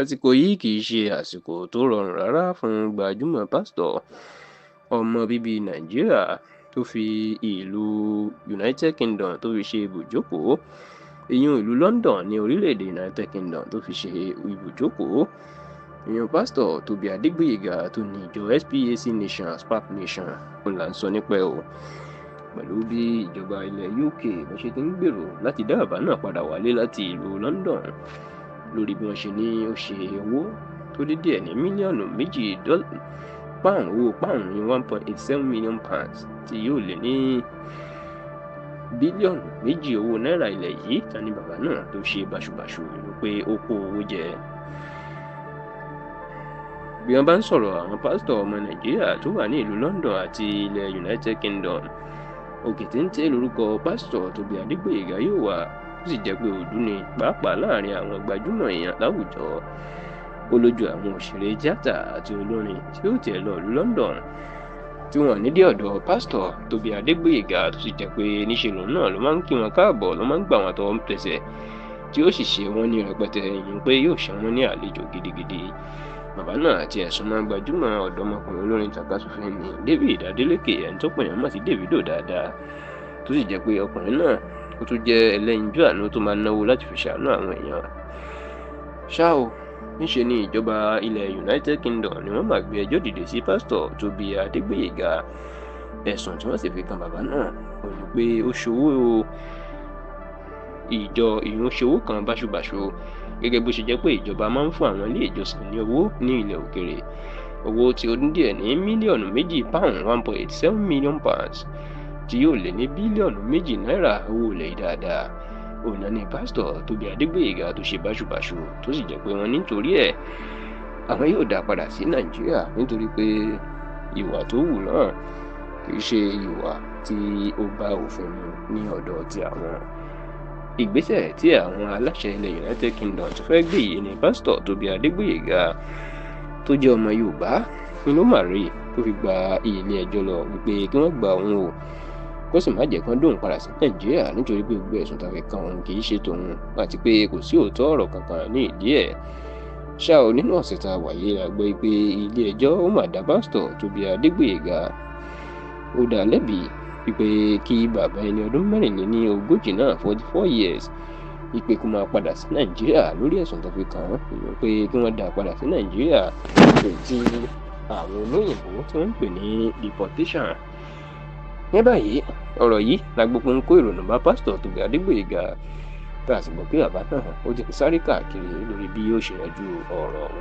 Àsìkò yìí kì í ṣe àsìkò tó rọrùn rárá fún gbajúmọ̀ pásítọ̀ ọmọ bíbí Nàìjíríà tó fi ìlú United Kingdom tó fi ṣe ibùjókòó. Ìyẹn ìlú London ní orílẹ̀-èdè United Kingdom tó fi ṣe ibùjókòó. Ìyẹn pásítọ̀ Tóbi Adégbóyèga tó ní ìjọ SPAC Nation Spark Nation òun là ń sọ nípa ẹ̀ o. Pẹ̀lú bí ìjọba ilẹ̀ UK bó ṣe ti ń gbèrò láti dá bàbá náà padà wálé láti ìlú London lórí bí wọ́n ṣe ní ó ṣe owó tó dé díẹ̀ ní mílíọ̀nù méjì owó pound ní £1.87 million tí yóò lé ní bílíọ̀nù méjì owó náírà ilẹ̀ yìí ta ni bàbá náà tó ṣe báṣubàṣu ló pé ó kó owó jẹ. Bí wọ́n bá ń sọ̀rọ̀ àwọn pásítọ̀ ọmọ Nàìjíríà tó wà ní ìlú London àti ilẹ̀ United Kingdom, òkè téńté lórúkọ pásítọ̀ Tóbi Adégbóyèga yóò wà, ó sì jẹ́ pé òdú ni pàápàá láàrin àwọn gbajúmọ̀ èèyàn láwùjọ. Ó lójú àwọn òṣèré tíátà àti olórin tí ó tiẹ̀ lọ ìlú London tí wọ́n ní dé ọ̀dọ̀ pásítọ̀ Tóbi Adégbóyèga tó sì jẹ́ pé níṣe lòun náà ló máa ń kí wọn káàbọ̀, ló máa ń gbà wọn tọwọ́ tẹsẹ̀ tí ó sì ṣe wọ́n ní rẹpẹtẹ, ìyẹn pé yóò ṣe wọ́n ní àlejò gidigidi. Bàbá náà àti ẹ̀sùn máa ń gbajúmọ̀ ọ̀dọ́mọkùnrin olórin tàkasúfèé ní David Adeleke, ẹni tó pè yàn mọ̀ sí Davido dáadáa, tó sì jẹ́ pé ọkùnrin náà ó tún jẹ́ ẹlẹ́yinjú àánú tó máa ń náwó láti fi ṣàánú àwọn èèyàn. Ṣá o, níṣe ni ìjọba ilẹ̀ United Kingdom ni wọ́n máa gbé ẹjọ́ dìde sí pásítọ̀ Tóbi Adégbóyèga. Ẹ̀sùn tí wọ́n sì fi kan bàbá náà ò ní pé ó ṣòwò ìṣòwò kan báṣubàṣu, gẹ́gẹ́ bó ṣe jẹ́ pé ìjọba máa ń fún àwọn ilé ìjọsìn ní owó ní ilẹ̀ òkèrè, owó tí ó dín díẹ̀ ní mílíọ̀nù méjì pound £1.87 million tí yóò lé ní bílíọ̀nù méjì náírà owó ilẹ̀ dáadáa. Òun náà ni pásítọ̀ Tóbi Adégbóyèga tó ṣe báṣubàṣu tó sì jẹ́ pé wọ́n nítorí ẹ̀ àwọn yóò dá padà sí Nàìjíríà nítorí pé ìwà tó wù náà kì í ṣe ìwà tí ó bá òfin mu ní ọ̀dọ̀ ti àwọn. Ìgbésẹ̀ tí àwọn aláṣẹ ilẹ̀ United Kingdom tó fẹ́ gbé yìí ni pásítọ̀ Tóbi Adégbóyèga tó jẹ́ ọmọ Yorùbá ni ló mà rí tó fi gba ilé ẹjọ́ lọ wípé kí wọ́n gba òun o, kó sì má jẹ́ kán dóun padà sí Nàìjíríà nítorí pé gbogbo ẹ̀sùn tàbí kan òun kì í ṣe tòun àti pé kò sí òótọ́ ọ̀rọ̀ kankan ní ìdí ẹ̀. Ṣá o, nínú ọ̀sẹ̀ tá a wà yìí la gbọ́ pé ilé ẹjọ́ ó mà dá pásítọ̀ Tóbi Adégbóyèga ó dá lẹ́bi wípé kí bàbá ẹni ọdún mẹ́rìnléníogójì náà 44 years wípé kó máa padà sí Nàìjíríà lórí ẹ̀sùn tó fi kàn án, ìyẹn pé kí wọ́n dá padà sí Nàìjíríà tí àwọn olóyìnbó tí wọ́n ń pè ní deportation. Ní báyìí ọ̀rọ̀ yìí la gbogbo ń kó ìrònú bá pásítọ̀ Tóbi Adégbóyèga tá a sì gbọ́ pé bàbá náà ó ti sáré káàkiri lórí bí yóò ṣe yanjú ọ̀rọ̀ ọ̀hún.